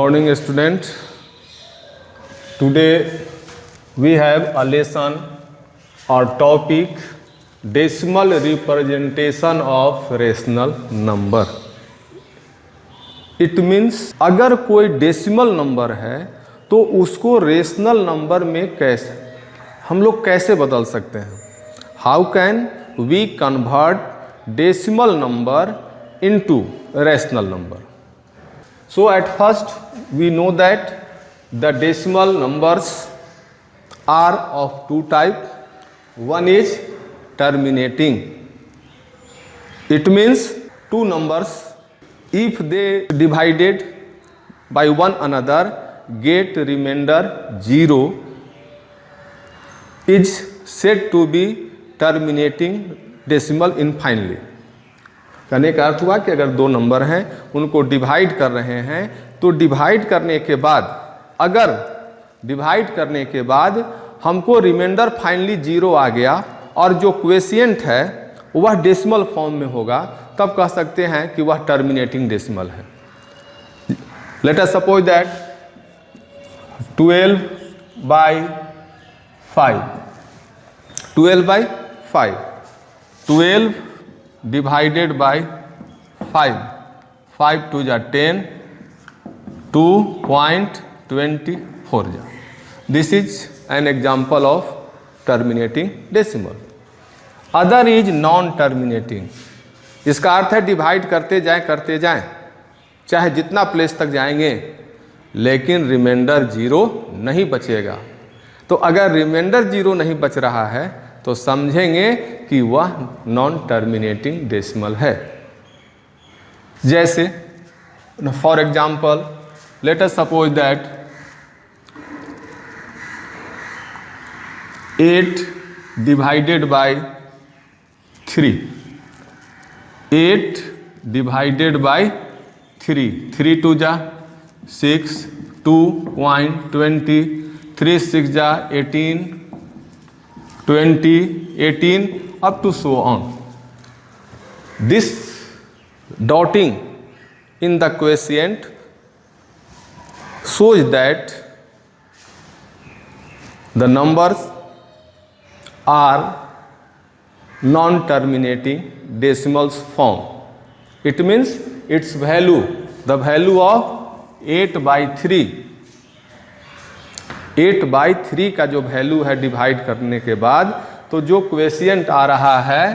morning student. Today we have a lesson or topic decimal representation of rational number. It means अगर कोई decimal number है तो उसको rational number में कैसे हम लोग कैसे बदल सकते हैं. How can we convert decimal number into rational number. So at first we know that the decimal numbers are of two types. One is terminating. It means two numbers, if they divided by one another get remainder 0 is said to be terminating decimal infinitely. कहने का अर्थ हुआ कि अगर दो number हैं उनको divide कर रहे हैं तो डिवाइड करने के बाद अगर डिवाइड करने के बाद हमको रिमाइंडर फाइनली 0 आ गया और जो क्वेशिएंट है वह डेसिमल फॉर्म में होगा, तब कह सकते हैं कि वह टर्मिनेटिंग डेसिमल है. Let us suppose that 12 divided by 5, 5 to the 10, 2.24. This is an example of terminating decimal. Other is non-terminating. इसका अर्थ है डिवाइड करते जाएं चाहे जितना प्लेस तक जाएंगे लेकिन रिमाइंडर 0 नहीं बचेगा. तो अगर रिमाइंडर 0 नहीं बच रहा है तो समझेंगे कि वह नॉन टर्मिनेटिंग डेसिमल है. जैसे for example let us suppose that 8 divided by 3, 8 divided by 3, 3 2 जा 6, 2.20, 3 6 जा 18, 20, 18 up to so on. This dotting in the quotient shows that the numbers are non-terminating decimals form. It means its value, the value of 8/3, 8/3 का जो value है divide करने के बाद तो जो क्वेशिएंट आ रहा है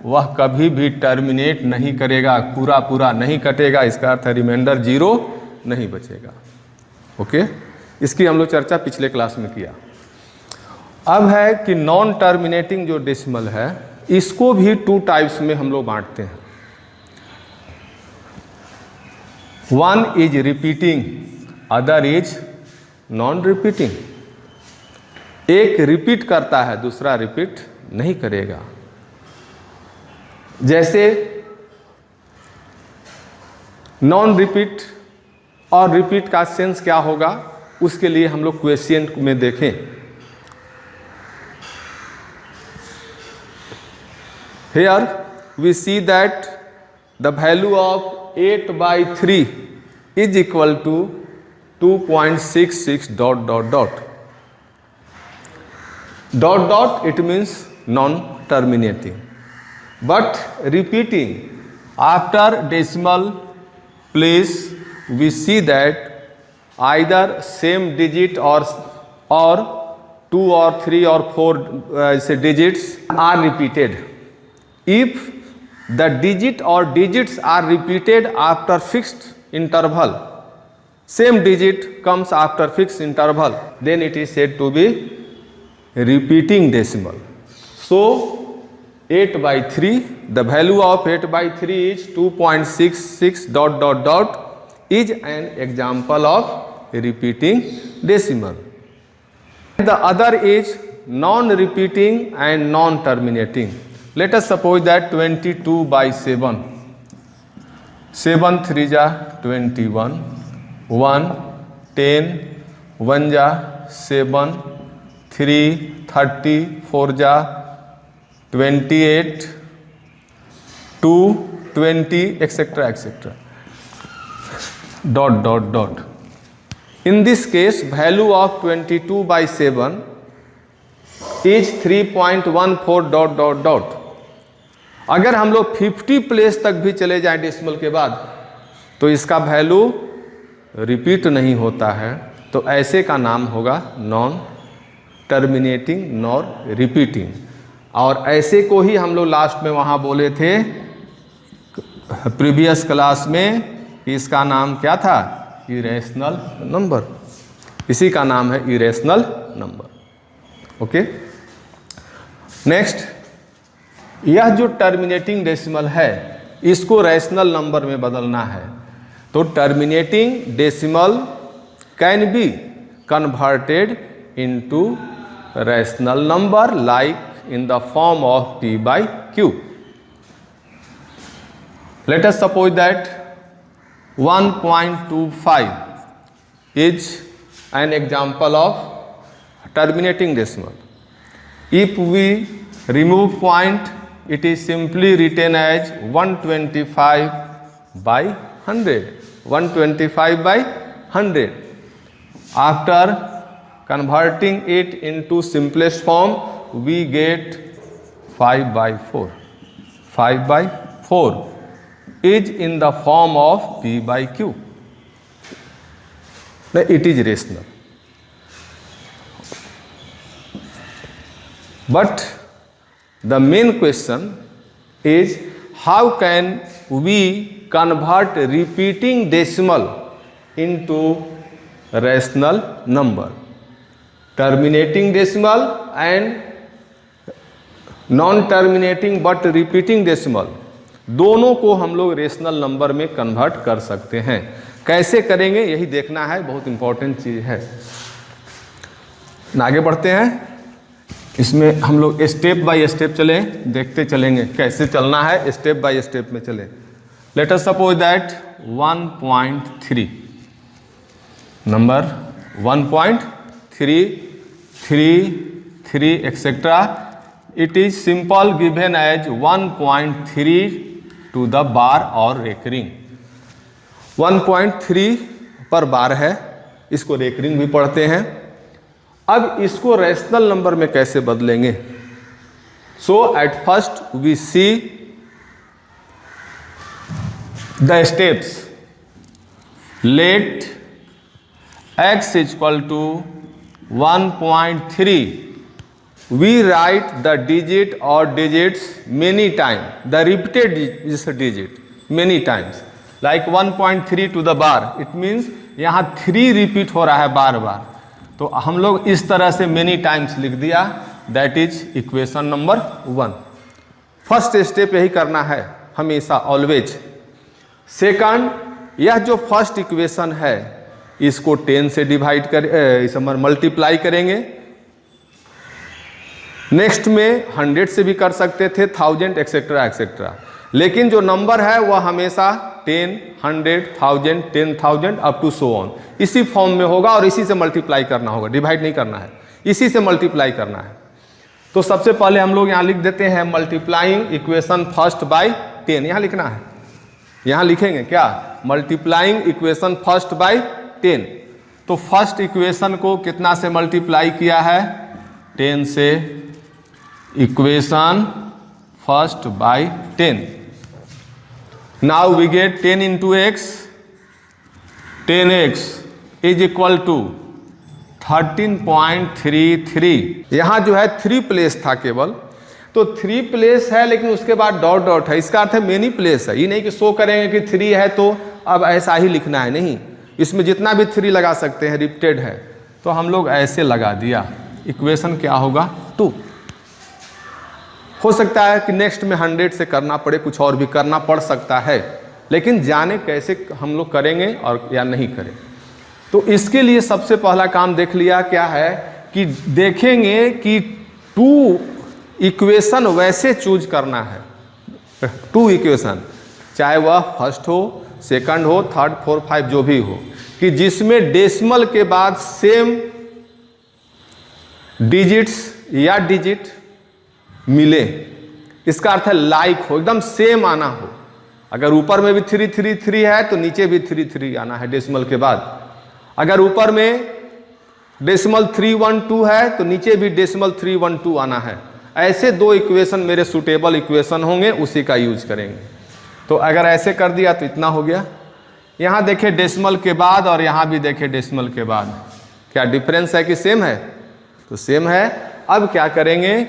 वह कभी भी टर्मिनेट नहीं करेगा, पूरा नहीं कटेगा. इसका अर्थ है रिमाइंडर 0 नहीं बचेगा. ओके, इसकी हम लोग चर्चा पिछले क्लास में किया. अब है कि नॉन टर्मिनेटिंग जो डेसिमल है इसको भी 2 टाइप्स में हम लोग बांटते हैं. One is repeating, other is non repeating. एक रिपीट करता है दूसरा रिपीट नहीं करेगा. जैसे नॉन रिपीट और रिपीट का सेंस क्या होगा उसके लिए हम लोग क्वेश्चन में देखें. Here we see that the value of 8/3 is equal to 2.66 ... It means non-terminating. But repeating after decimal place we see that either same digit or 2 or 3 or 4 digits are repeated. If the digit or digits are repeated after fixed interval, same digit comes after fixed interval, then it is said to be repeating decimal. So 8/3, the value of 8/3 is 2.66 ... is an example of repeating decimal. The other is non-repeating and non-terminating. Let us suppose that 22/7, 7 3 जा 21, 1 10, 1 जा 7, 3 30, 4 जा 28, 2 20 etc. etc. ... In this case value of 22/7 is 3.14 dot dot dot. अगर हम लोग 50 place तक भी चले जाएं डेसिमल के बाद तो इसका वैल्यू रिपीट नहीं होता है, तो ऐसे का नाम होगा नॉन टर्मिनेटिंग नॉर रिपीटिंग। और ऐसे को ही हम लोग लास्ट में वहाँ बोले थे प्रीवियस क्लास में कि इसका नाम क्या था, इरेशनल नंबर। इसी का नाम है इरेशनल नंबर। ओके, नेक्स्ट, यह जो टर्मिनेटिंग डेसिमल है इसको रैशनल नंबर में बदलना है। तो terminating decimal can be converted into rational number like in the form of p/q. Let us suppose that 1.25 is an example of terminating decimal. If we remove point, it is simply written as 125/100. 125/100. After converting it into simplest form, we get 5/4. 5/4 is in the form of p/q. Now it is rational. But the main question is, how can we convert repeating decimal into rational number? Terminating decimal and non terminating but repeating decimal दोनों को हम लोग rational number में convert कर सकते हैं। कैसे करेंगे यही देखना है, बहुत इंपॉर्टेंट चीज़ है। आगे बढ़ते हैं, इसमें हम लोग स्टेप बाय स्टेप चलें, देखते चलेंगे कैसे चलना है, स्टेप बाय स्टेप में चलें। Let us suppose that 1.3 number 1.333 etcetera, it is simple given as 1.3 to the bar or recurring। 1.3 पर बार है, इसको रेकरिंग भी पढ़ते हैं। अब इसको रैशनल नंबर में कैसे बदलेंगे? So at first we see the steps. Let x is equal to 1.3, we write the digit or digits many times, the repeated digit many times, like 1.3 to the bar, it means यहाँ 3 repeat हो रहा है बार बार, तो हम लोग इस तरह से many times लिख दिया, that is equation number 1। First step यही करना है हमेशा, ऑलवेज। सेकंड, यह जो फर्स्ट इक्वेशन है इसको 10 से डिवाइड कर इसे मल्टीप्लाई करेंगे। नेक्स्ट में 100 से भी कर सकते थे, 1000 एक्सेट्रा एक्सेट्रा, लेकिन जो नंबर है वह हमेशा 10, 100, 1000, 10,000 अप टू सो ऑन इसी फॉर्म में होगा और इसी से मल्टीप्लाई करना होगा, डिवाइड नहीं करना है, इसी से मल्टीप्लाई करना है। तो सबसे पहले हम लोग यहाँ लिख देते हैं मल्टीप्लाइंग इक्वेशन फर्स्ट बाय 10, यहाँ लिखना है, यहाँ लिखेंगे क्या, मल्टीप्लाइंग इक्वेशन फर्स्ट बाय 10। तो फर्स्ट इक्वेशन को कितना से मल्टीप्लाई किया है, 10 से, equation first by 10। Now we get 10 into x, 10x is equal to 13.33। यहाँ जो है 3 प्लेस था केवल, तो 3 प्लेस है लेकिन उसके बाद डॉट डॉट है, इसका अर्थ है मेनी प्लेस है। ये नहीं कि शो करेंगे कि 3 है तो अब ऐसा ही लिखना है, नहीं, इसमें जितना भी 3 लगा सकते हैं, रिपीटेड है तो हम लोग ऐसे लगा दिया। इक्वेशन क्या होगा, 2। हो सकता है कि नेक्स्ट में 100 से करना पड़े, कुछ और भी करना पड़ सकता है, लेकिन जाने कैसे हम लोग करेंगे और या नहीं करें। तो इसके लिए सबसे पहला काम देख लिया क्या है कि देखेंगे कि 2 इक्वेशन वैसे चूज करना है, 2 इक्वेशन, चाहे वह फर्स्ट हो, सेकंड हो, थर्ड, फोर्थ, 5 जो भी हो, कि जिसमें डेसिमल के बाद सेम डिजिट्स या डिजिट मिले। इसका अर्थ है लाइक हो, एकदम सेम आना हो। अगर ऊपर में भी 333 है तो नीचे भी 33 आना है डेसिमल के बाद। अगर ऊपर में डेसिमल 312 है तो नीचे भी डेसिमल 312 आना है। ऐसे दो इक्वेशन मेरे सुटेबल इक्वेशन होंगे, उसी का यूज करेंगे। तो अगर ऐसे कर दिया तो इतना हो गया। यहाँ देखें डेसिमल के बाद और यहाँ भी देखें डेसिमल के बाद, क्या डिफरेंस है कि सेम है? तो सेम है। अब क्या करेंगे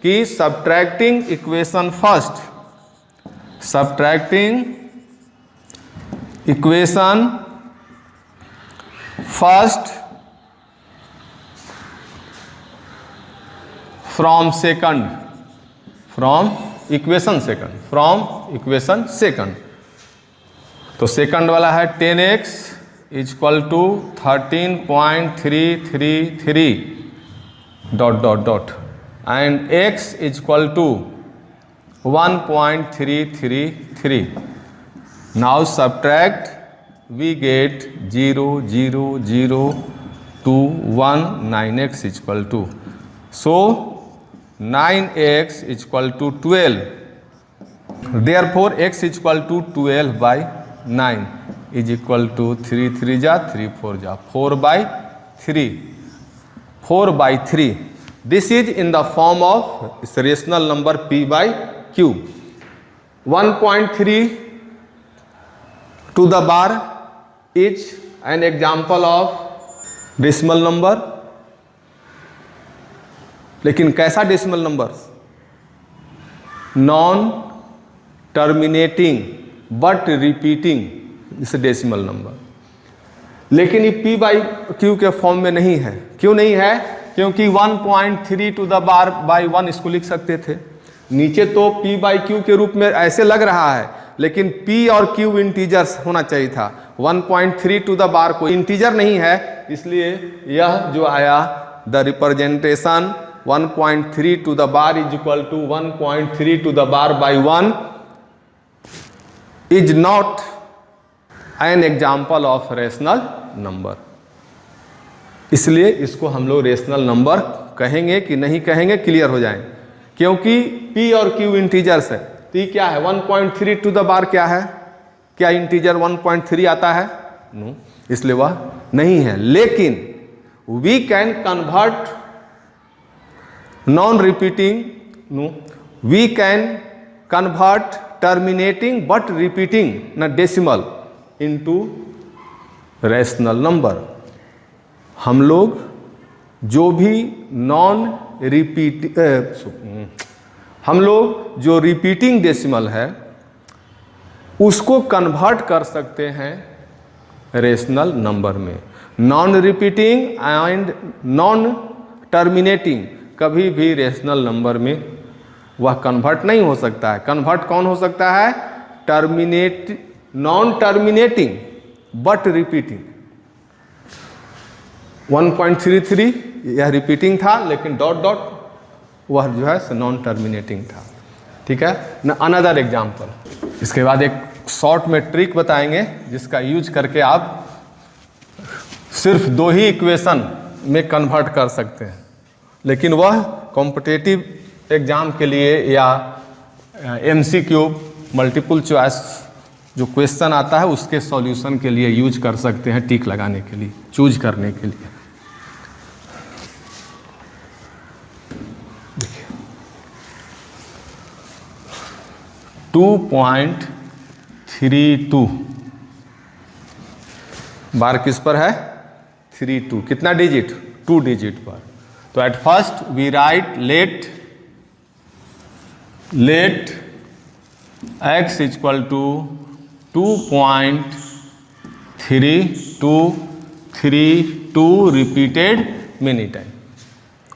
कि subtracting equation first, subtracting equation first from second, from equation second, from equation second. तो सेकंड वाला है 10x equal to 13.333 dot dot dot and x equal to 1.333। Now subtract, we get 0 0 0 2 1 9x equal to, so 9x equal to 12, therefore x equal to 12 by 9 is equal to 3 3 जा 3 4 जा 4/3, 4/3। This is in the form of rational number p by q। 1.3 to the bar is an example of decimal number. लेकिन कैसा decimal number? Non terminating but repeating, इस decimal number. लेकिन ये p by Q के form में नहीं है। क्यों नहीं है? क्योंकि 1.3 टू द बार बाई 1 इसको लिख सकते थे। नीचे तो p बाई क्यू के रूप में ऐसे लग रहा है, लेकिन p और q इंटीजर्स होना चाहिए था। 1.3 टू द बार कोई इंटीजर नहीं है, इसलिए यह जो आया the representation 1.3 to the bar is equal to 1.3 to the bar by 1 is not an example of rational number. इसलिए इसको हम लोग रेशनल नंबर कहेंगे कि नहीं कहेंगे, क्लियर हो जाए। क्योंकि p और q इंटीजर्स है, तो ये क्या है? 1.3 टू द बार क्या है? क्या इंटीजर 1.3 आता है? नो, इसलिए वह नहीं है। लेकिन we can convert non repeating, no, we can convert terminating but repeating न डेसिमल इनटू रैशनल नंबर। हम लोग जो भी नॉन रिपीट हम लोग जो रिपीटिंग डेसिमल है उसको कन्वर्ट कर सकते हैं रेशनल नंबर में। Non repeating and non terminating कभी भी रेशनल नंबर में वह कन्वर्ट नहीं हो सकता है। कन्वर्ट कौन हो सकता है? Non terminating but repeating. 1.33 यह रिपीटिंग था, लेकिन डॉट डॉट वह जो है नॉन टर्मिनेटिंग था। ठीक है न। अनदर एग्जाम्पल, इसके बाद एक शॉर्ट में ट्रिक बताएंगे जिसका यूज करके आप सिर्फ दो ही इक्वेशन में कन्वर्ट कर सकते हैं, लेकिन वह कॉम्पिटिटिव एग्जाम के लिए या MCQ मल्टीपल चॉइस जो क्वेश्चन आता है उसके सॉल्यूशन के लिए यूज कर सकते हैं, टिक लगाने के लिए, चूज करने के लिए। देखिए 2.32 बार किस पर है? 32। कितना डिजिट? 2 डिजिट पर। तो at first we write let x equal to 2.3232 repeated many times.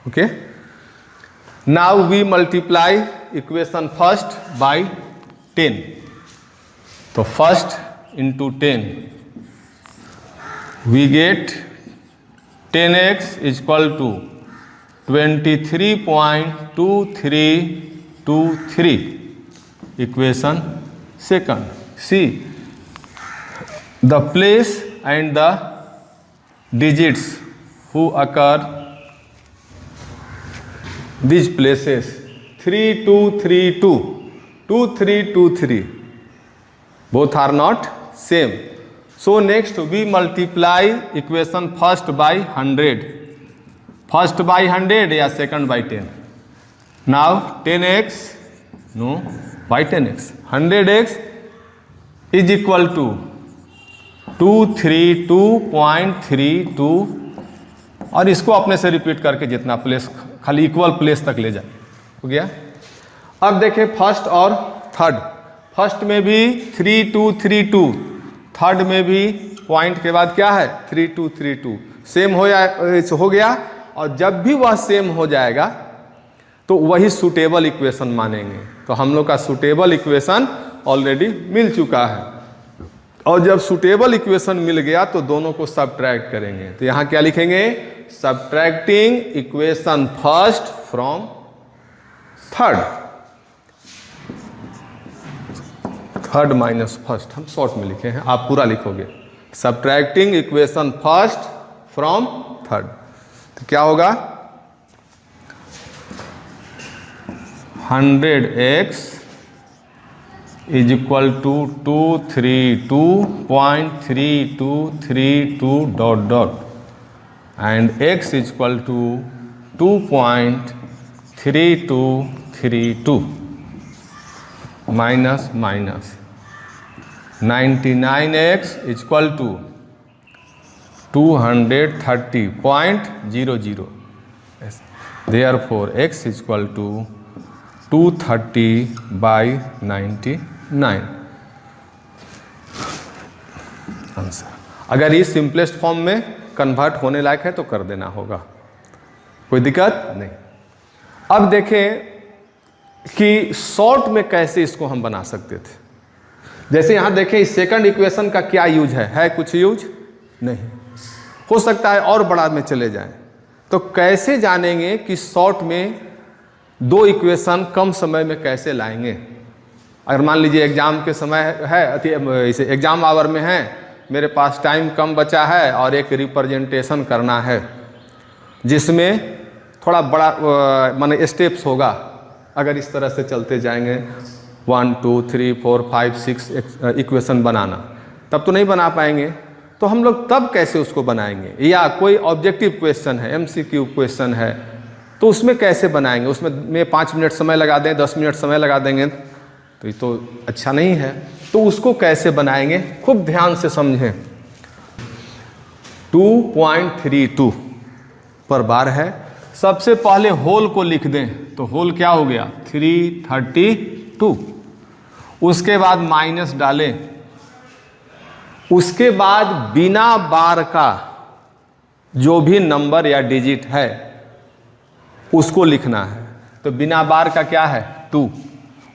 Okay. Now we multiply equation first by 10. So first into 10 we get 10x is equal to 23.2323 equation second. See the place and the digits who occur these places 3232 2323 both are not same, so next we multiply equation first by 100, first by 100 या second by 10। Now 10x no by 10x 100x is equal to 232.32 और इसको अपने से repeat करके जितना place खाली equal place तक ले जाए, हो गया। अब देखें फर्स्ट और थर्ड, फर्स्ट में भी 3232, थर्ड में भी पॉइंट के बाद क्या है 3232, सेम हो गया। और जब भी वह सेम हो जाएगा तो वही सूटेबल इक्वेशन मानेंगे। तो हम लोग का सूटेबल इक्वेशन ऑलरेडी मिल चुका है, और जब सूटेबल इक्वेशन मिल गया तो दोनों को सबट्रैक्ट करेंगे। तो यहाँ क्या लिखेंगे, subtracting equation first from third, third minus first हम शॉर्ट में लिखे हैं, आप पूरा लिखोगे। Subtracting equation first from third, तो क्या होगा 100x is equal to 232.3232 dot dot and x is equal to 2.3232 minus minus 99x is equal to 230.00, therefore x is equal to 230/99 answer. अगर ये सिंपलेस्ट फॉर्म में कन्वर्ट होने लायक है तो कर देना होगा, कोई दिक्कत नहीं। अब देखें कि शॉर्ट में कैसे इसको हम बना सकते थे। जैसे यहाँ देखें इस सेकंड इक्वेशन का क्या यूज है कुछ यूज नहीं, हो सकता है और बड़ा में चले जाएं। तो कैसे जानेंगे कि शॉर्ट में दो इक्वेशन कम समय में कैसे लाएंगे। अगर मान लीजिए एग्जाम के समय है, इसे एग्जाम आवर में है, मेरे पास टाइम कम बचा है और एक रिप्रेजेंटेशन करना है जिसमें थोड़ा बड़ा माने स्टेप्स होगा। अगर इस तरह से चलते जाएंगे 1 2 3 4 5 6 इक्वेशन बनाना, तब तो नहीं बना पाएंगे। तो हम लोग तब कैसे उसको बनाएंगे, या कोई ऑब्जेक्टिव क्वेश्चन है, MCQ क्वेश्चन है, तो उसमें कैसे बनाएंगे। उसमें 5 मिनट समय लगा दें, 10 मिनट समय लगा देंगे तो ये तो अच्छा नहीं है। तो उसको कैसे बनाएंगे खूब ध्यान से समझें। 2.32 पर बार है, सबसे पहले होल को लिख दें तो होल क्या हो गया 332, उसके बाद माइनस डालें, उसके बाद बिना बार का जो भी नंबर या डिजिट है उसको लिखना है। तो बिना बार का क्या है 2,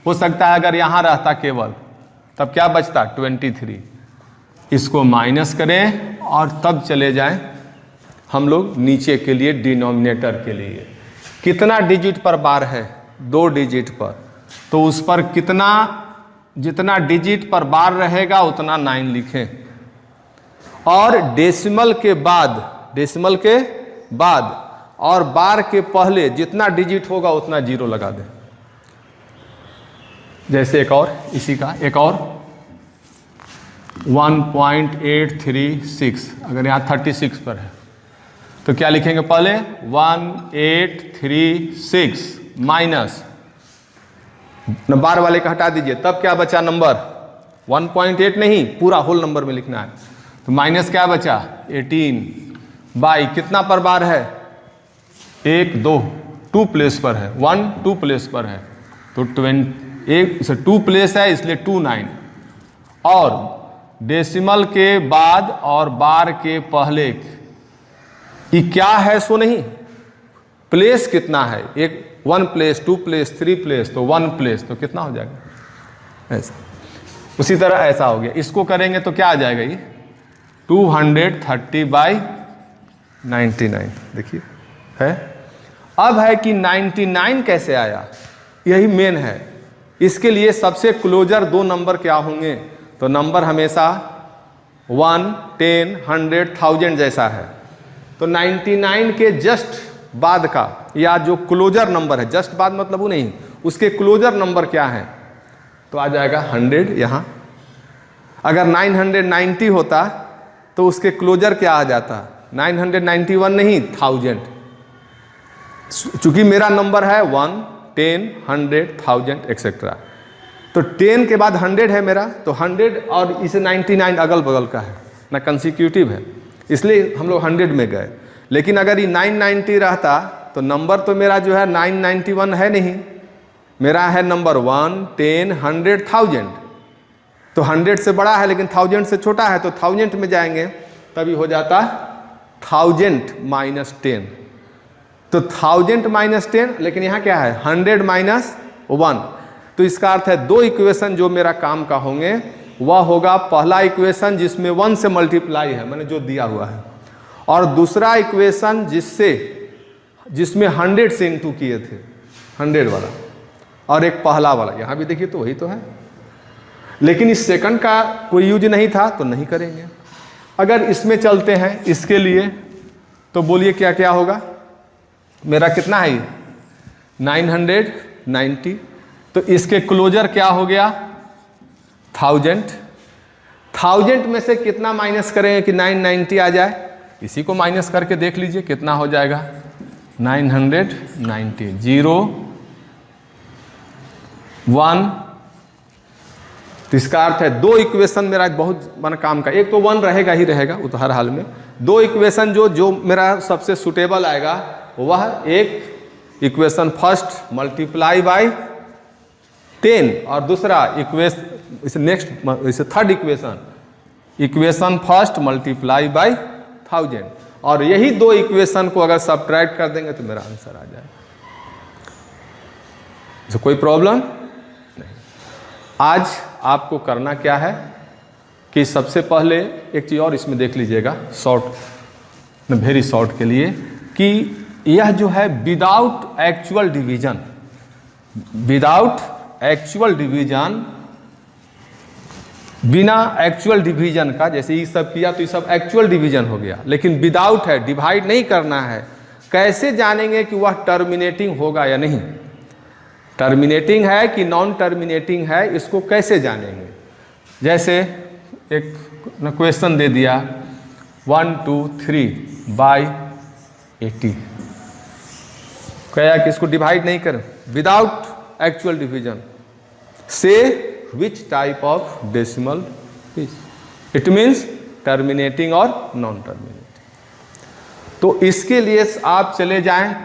हो सकता है अगर यहाँ रहता केवल तब क्या बचता 23, इसको माइनस करें और तब चले जाएं हम लोग नीचे के लिए डिनोमिनेटर के लिए। कितना डिजिट पर बार है 2 डिजिट पर, तो उस पर कितना, जितना डिजिट पर बार रहेगा उतना 9 लिखें, और डेसिमल के बाद और बार के पहले जितना डिजिट होगा उतना 0 लगा दें। जैसे एक और इसी का एक और 1.836, अगर यहाँ 36 पर है तो क्या लिखेंगे पहले 1836 माइनस बार वाले का हटा दीजिए, तब क्या बचा नंबर 1.8 नहीं, पूरा होल नंबर में लिखना है। तो माइनस क्या बचा 18 बाई कितना पर बार है 1 2 2 प्लेस पर है, 1 2 प्लेस पर है तो 2 प्लेस है इसलिए 29, और डेसिमल के बाद और बार के पहले ये क्या है सो नहीं, प्लेस कितना है, एक 1 प्लेस 2 प्लेस 3 प्लेस तो 1 प्लेस, तो कितना हो जाएगा ऐसा। उसी तरह ऐसा हो गया, इसको करेंगे तो क्या आ जाएगा ये 230/99। देखिए है, अब है कि 99 कैसे आया, यही मेन है। इसके लिए सबसे क्लोजर 2 नंबर क्या होंगे, तो नंबर हमेशा 1 10 100 1000 जैसा है। तो 99 के जस्ट बाद का या जो क्लोजर नंबर है, जस्ट बाद मतलब वो नहीं, उसके क्लोजर नंबर क्या है, तो आ जाएगा 100 यहाँ। अगर 990 होता तो उसके क्लोजर क्या आ जाता, 991 नहीं, 1000। चूंकि मेरा नंबर है 1, 10, 100, 1000 एक्सेट्रा, तो 10 के बाद 100 है मेरा, तो 100 और इसे 99 अगल बगल का है ना, कंसिक्यूटिव है, इसलिए हम लोग 100 में गए। लेकिन अगर ये 990 रहता तो नंबर तो मेरा जो है 991 है नहीं, मेरा है नंबर 1, 10, 100, 1000। तो 100 से बड़ा है लेकिन 1000 से छोटा है, तो 1000 में जाएंगे, तभी हो जाता 1000 माइनस 10। तो 1000 माइनस 10, लेकिन यहाँ क्या है 100 माइनस 1। तो इसका अर्थ है दो इक्वेशन जो मेरा काम का होंगे वह होगा पहला इक्वेशन जिसमें 1 से मल्टीप्लाई है, मैंने जो दिया हुआ है, और दूसरा इक्वेशन जिसमें 100 से इंटू किए थे, 100 वाला, और एक पहला वाला। यहाँ भी देखिए तो वही तो है, लेकिन इस सेकंड का कोई यूज नहीं था तो नहीं करेंगे। अगर इसमें चलते हैं इसके लिए, तो बोलिए क्या क्या होगा। मेरा कितना है 990, तो इसके क्लोजर क्या हो गया 1000 में से कितना माइनस करेंगे कि 990 आ जाए, इसी को माइनस करके देख लीजिए कितना हो जाएगा 990, 0, 1। तो इसका अर्थ है दो इक्वेशन मेरा बहुत बड़ा काम का, एक तो 1 रहेगा ही रहेगा वो तो हर हाल में, दो इक्वेशन जो मेरा सबसे सुटेबल आएगा वह एक इक्वेशन फर्स्ट मल्टीप्लाई बाय 10 और दूसरा इसे third equation first multiply by 1000, और यही दो इक्वेशन को अगर सब्ट्रैक्ट कर देंगे तो मेरा आंसर आ जाएगा। तो कोई प्रॉब्लम नहीं। आज आपको करना क्या है कि सबसे पहले एक चीज़ और इसमें देख लीजिएगा शॉर्ट, वेरी शॉर्ट के लिए, कि यह जो है विदाउट एक्चुअल डिवीजन, बिना एक्चुअल डिवीजन का, जैसे ये सब किया तो ये सब एक्चुअल डिवीजन हो गया, लेकिन विदाउट है, डिवाइड नहीं करना है, कैसे जानेंगे कि वह टर्मिनेटिंग होगा या नहीं, टर्मिनेटिंग है कि नॉन टर्मिनेटिंग है, इसको कैसे जानेंगे। जैसे एक क्वेश्चन दे दिया 1, 2, 3 बाय 80, कहा कि इसको डिवाइड नहीं करें, विदाउट एक्चुअल डिवीजन, से which type of decimal is, it means terminating और non terminating। तो इसके लिए आप चले जाएं,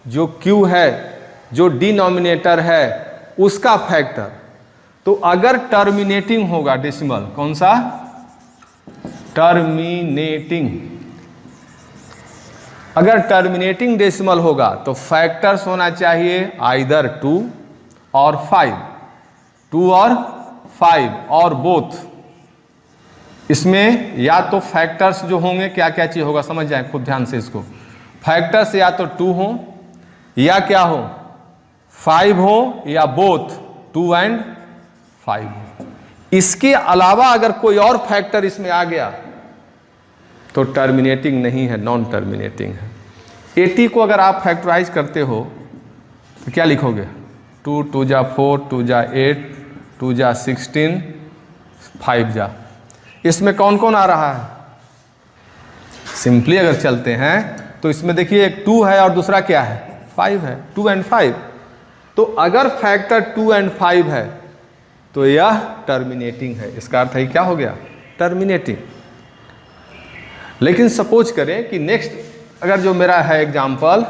जो Q है, जो डिनोमिनेटर है उसका फैक्टर, तो अगर टर्मिनेटिंग होगा डेसिमल, कौन सा टर्मिनेटिंग, अगर टर्मिनेटिंग डेसिमल होगा तो फैक्टर्स होना चाहिए आइदर 2 और 5, 2 और 5 और बोथ। इसमें या तो फैक्टर्स जो होंगे, क्या क्या चीज होगा समझ जाए खुद ध्यान से इसको, फैक्टर्स या तो 2 हो या क्या हो 5 हो, या बोथ 2 and 5 हो। इसके अलावा अगर कोई और फैक्टर इसमें आ गया तो टर्मिनेटिंग नहीं है, नॉन टर्मिनेटिंग है। 80 को अगर आप फैक्टराइज करते हो तो क्या लिखोगे, 2, 2 जा 4, 2 जा 8, 2 जा 16, 5 जा, इसमें कौन कौन आ रहा है, सिंपली अगर चलते हैं तो इसमें देखिए एक 2 है और दूसरा क्या है 5 है, 2 and 5। तो अगर फैक्टर 2 and 5 है तो यह टर्मिनेटिंग है, इसका अर्थ है क्या हो गया टर्मिनेटिंग। लेकिन सपोज करें कि नेक्स्ट अगर जो मेरा है एग्जाम्पल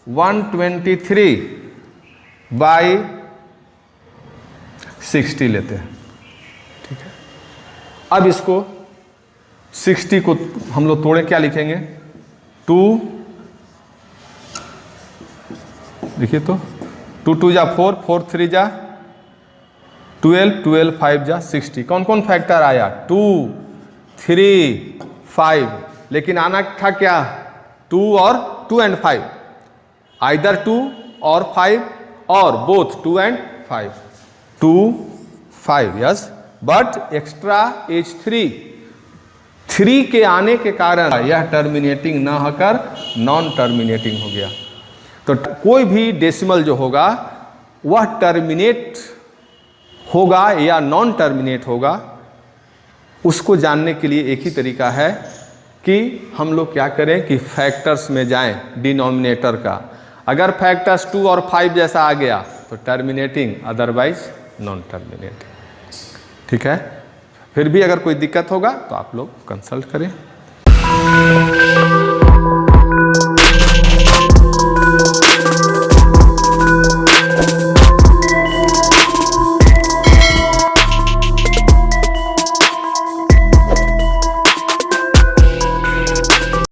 123 बाय 60 लेते हैं, ठीक है। अब इसको 60 को हम लोग तोड़े, क्या लिखेंगे 2, देखिए तो 2, 2 जा 4, 4, 3 जा 12, 12, 5 जा 60। कौन कौन फैक्टर आया 2, 3, 5, लेकिन आना था क्या 2 और 2 and 5, आइदर 2 और 5 और both 2 and 5, 2, 5 yes, but extra as 3 के आने के कारण यह टर्मिनेटिंग ना होकर नॉन टर्मिनेटिंग हो गया। तो कोई भी डेसिमल जो होगा वह टर्मिनेट होगा या नॉन टर्मिनेट होगा, उसको जानने के लिए एक ही तरीका है कि हम लोग क्या करें कि फैक्टर्स में जाएं, डिनोमिनेटर का। अगर फैक्टर्स 2 और 5 जैसा आ गया तो टर्मिनेटिंग, अदरवाइज नॉन टर्मिनेटिंग। ठीक है, फिर भी अगर कोई दिक्कत होगा तो आप लोग कंसल्ट करें।